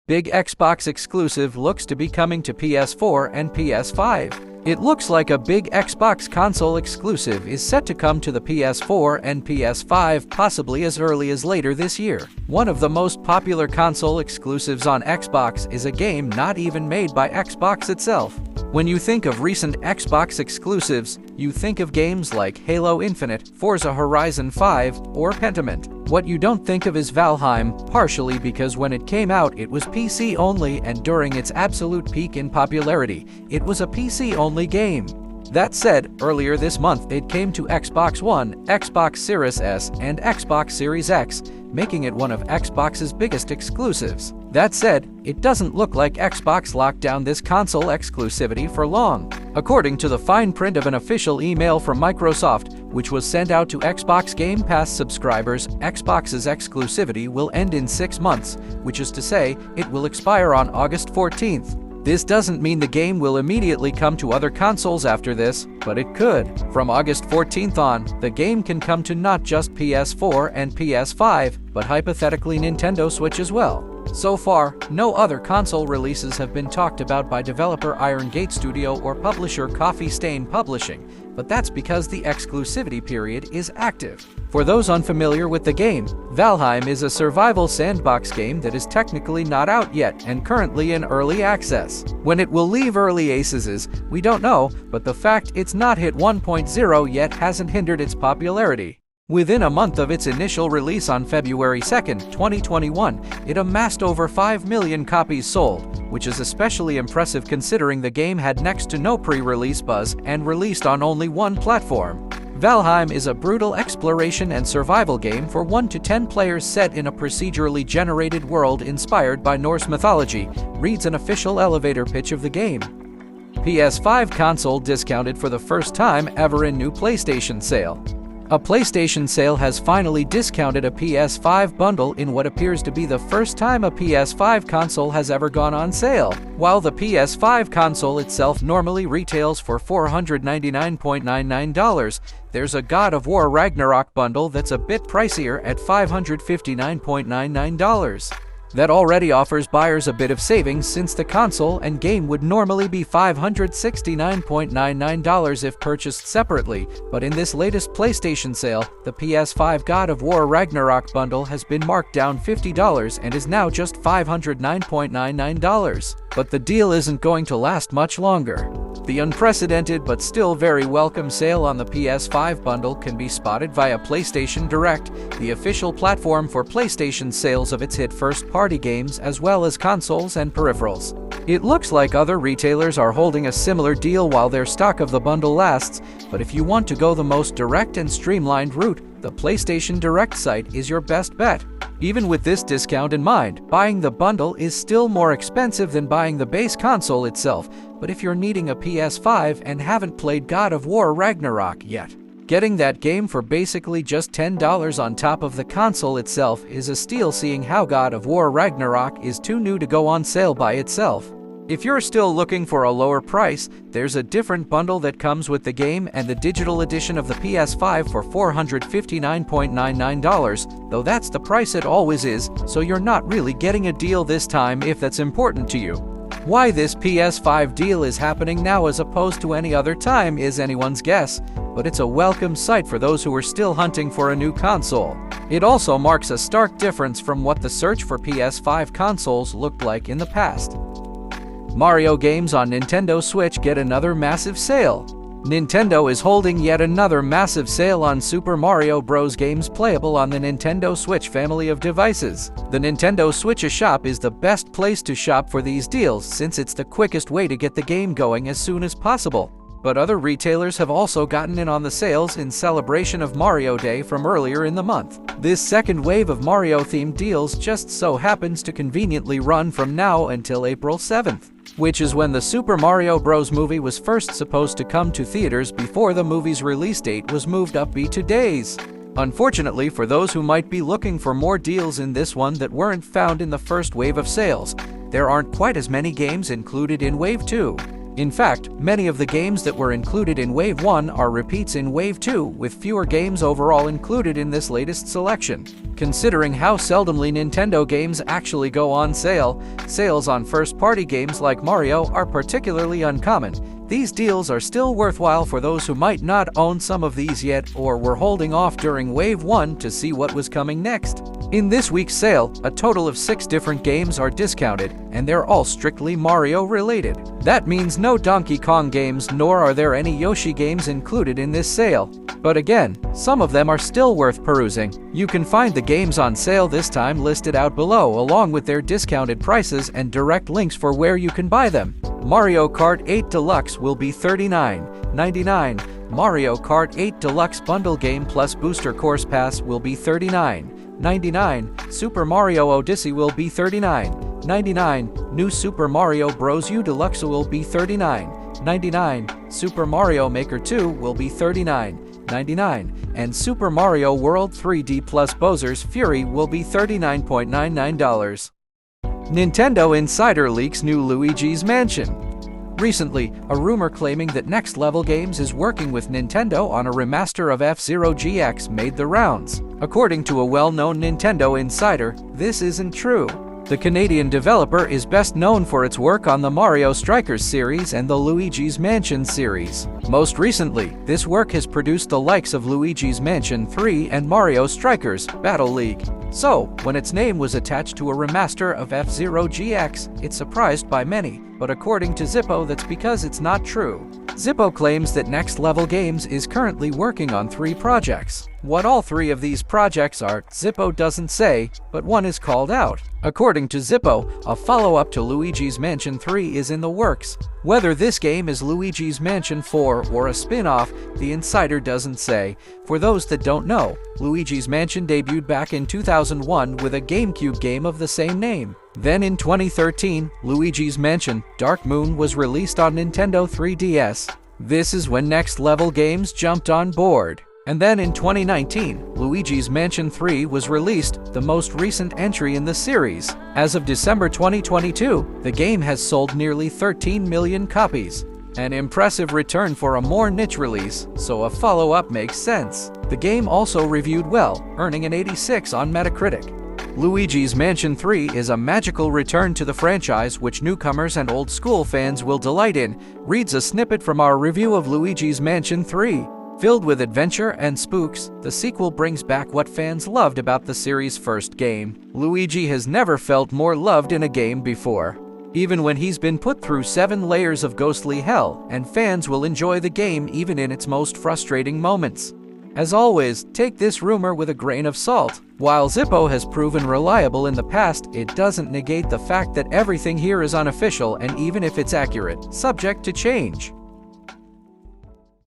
Big Xbox exclusive looks to be coming to PS4 and PS5. It looks like a big Xbox console exclusive is set to come to the PS4 and PS5 possibly as early as later this year. One of the most popular console exclusives on Xbox is a game not even made by Xbox itself. When you think of recent Xbox exclusives, you think of games like Halo Infinite, Forza Horizon 5, or Pentiment. What you don't think of is Valheim, partially because when it came out it was PC only, and during its absolute peak in popularity, it was a PC only game. That said, earlier this month it came to Xbox One, Xbox Series S, and Xbox Series X, making it one of Xbox's biggest exclusives. That said, it doesn't look like Xbox locked down this console exclusivity for long. According to the fine print of an official email from Microsoft, which was sent out to Xbox Game Pass subscribers, Xbox's exclusivity will end in 6 months, which is to say, it will expire on August 14th. This doesn't mean the game will immediately come to other consoles after this, but it could. From August 14th on, the game can come to not just PS4 and PS5, but hypothetically Nintendo Switch as well. So far, no other console releases have been talked about by developer Iron Gate Studio or publisher Coffee Stain Publishing, but that's because the exclusivity period is active. For those unfamiliar with the game, Valheim is a survival sandbox game that is technically not out yet and currently in early access. When it will leave early access, we don't know, but the fact it's not hit 1.0 yet hasn't hindered its popularity. Within a month of its initial release on February 2, 2021, it amassed over 5 million copies sold, which is especially impressive considering the game had next to no pre-release buzz and released on only one platform. Valheim is a brutal exploration and survival game for 1 to 10 players set in a procedurally generated world inspired by Norse mythology, reads an official elevator pitch of the game. PS5 console discounted for the first time ever in new PlayStation sale. A PlayStation sale has finally discounted a PS5 bundle in what appears to be the first time a PS5 console has ever gone on sale. While the PS5 console itself normally retails for $499.99, there's a God of War Ragnarok bundle that's a bit pricier at $559.99. That already offers buyers a bit of savings since the console and game would normally be $569.99 if purchased separately, but in this latest PlayStation sale, the PS5 God of War Ragnarok bundle has been marked down $50 and is now just $509.99. But the deal isn't going to last much longer. The unprecedented but still very welcome sale on the PS5 bundle can be spotted via PlayStation Direct, the official platform for PlayStation sales of its hit first-party games as well as consoles and peripherals. It looks like other retailers are holding a similar deal while their stock of the bundle lasts, but if you want to go the most direct and streamlined route, the PlayStation Direct site is your best bet. Even with this discount in mind, buying the bundle is still more expensive than buying the base console itself, but if you're needing a PS5 and haven't played God of War Ragnarok yet, getting that game for basically just $10 on top of the console itself is a steal, seeing how God of War Ragnarok is too new to go on sale by itself. If you're still looking for a lower price, there's a different bundle that comes with the game and the digital edition of the PS5 for $459.99, though that's the price it always is, so you're not really getting a deal this time if that's important to you. Why this PS5 deal is happening now as opposed to any other time is anyone's guess, but it's a welcome sight for those who are still hunting for a new console. It also marks a stark difference from what the search for PS5 consoles looked like in the past. Mario games on Nintendo Switch get another massive sale. Nintendo is holding yet another massive sale on Super Mario Bros. Games playable on the Nintendo Switch family of devices. The Nintendo Switch shop is the best place to shop for these deals since it's the quickest way to get the game going as soon as possible. But other retailers have also gotten in on the sales in celebration of Mario Day from earlier in the month. This second wave of Mario-themed deals just so happens to conveniently run from now until April 7th. Which is when the Super Mario Bros. Movie was first supposed to come to theaters before the movie's release date was moved up 2 days. Unfortunately, for those who might be looking for more deals in this one that weren't found in the first wave of sales, there aren't quite as many games included in Wave 2. In fact, many of the games that were included in Wave 1 are repeats in Wave 2, with fewer games overall included in this latest selection. Considering how seldomly Nintendo games actually go on sale, sales on first-party games like Mario are particularly uncommon. These deals are still worthwhile for those who might not own some of these yet or were holding off during Wave 1 to see what was coming next. In this week's sale, a total of 6 different games are discounted, and they're all strictly Mario-related. That means no Donkey Kong games, nor are there any Yoshi games included in this sale. But again, some of them are still worth perusing. You can find the games on sale this time listed out below, along with their discounted prices and direct links for where you can buy them. Mario Kart 8 Deluxe will be $39.99. Mario Kart 8 Deluxe Bundle Game Plus Booster Course Pass will be $39.99. Super Mario Odyssey will be $39.99. New Super Mario Bros. U Deluxe will be $39.99. Super Mario Maker 2 will be $39.99. And Super Mario World 3D Plus Bowser's Fury will be $39.99. Nintendo Insider leaks new Luigi's Mansion. Recently, a rumor claiming that Next Level Games is working with Nintendo on a remaster of F-Zero GX made the rounds. According to a well-known Nintendo insider, this isn't true. The Canadian developer is best known for its work on the Mario Strikers series and the Luigi's Mansion series. Most recently, this work has produced the likes of Luigi's Mansion 3 and Mario Strikers Battle League. So, when its name was attached to a remaster of F-Zero GX, it surprised by many, but according to Zippo, that's because it's not true. Zippo claims that Next Level Games is currently working on 3 projects. What all 3 of these projects are, Zippo doesn't say, but one is called out. According to Zippo, a follow-up to Luigi's Mansion 3 is in the works. Whether this game is Luigi's Mansion 4 or a spin-off, the insider doesn't say. For those that don't know, Luigi's Mansion debuted back in 2001 with a GameCube game of the same name. Then in 2013, Luigi's Mansion Dark Moon was released on Nintendo 3DS. This is when Next Level Games jumped on board. And then in 2019, Luigi's Mansion 3 was released, the most recent entry in the series. As of December 2022, the game has sold nearly 13 million copies. An impressive return for a more niche release, so a follow-up makes sense. The game also reviewed well, earning an 86 on Metacritic. Luigi's Mansion 3 is a magical return to the franchise which newcomers and old-school fans will delight in, reads a snippet from our review of Luigi's Mansion 3. Filled with adventure and spooks, the sequel brings back what fans loved about the series' first game. Luigi has never felt more loved in a game before. Even when he's been put through 7 layers of ghostly hell, and fans will enjoy the game even in its most frustrating moments. As always, take this rumor with a grain of salt. While Zippo has proven reliable in the past, it doesn't negate the fact that everything here is unofficial and even if it's accurate, subject to change.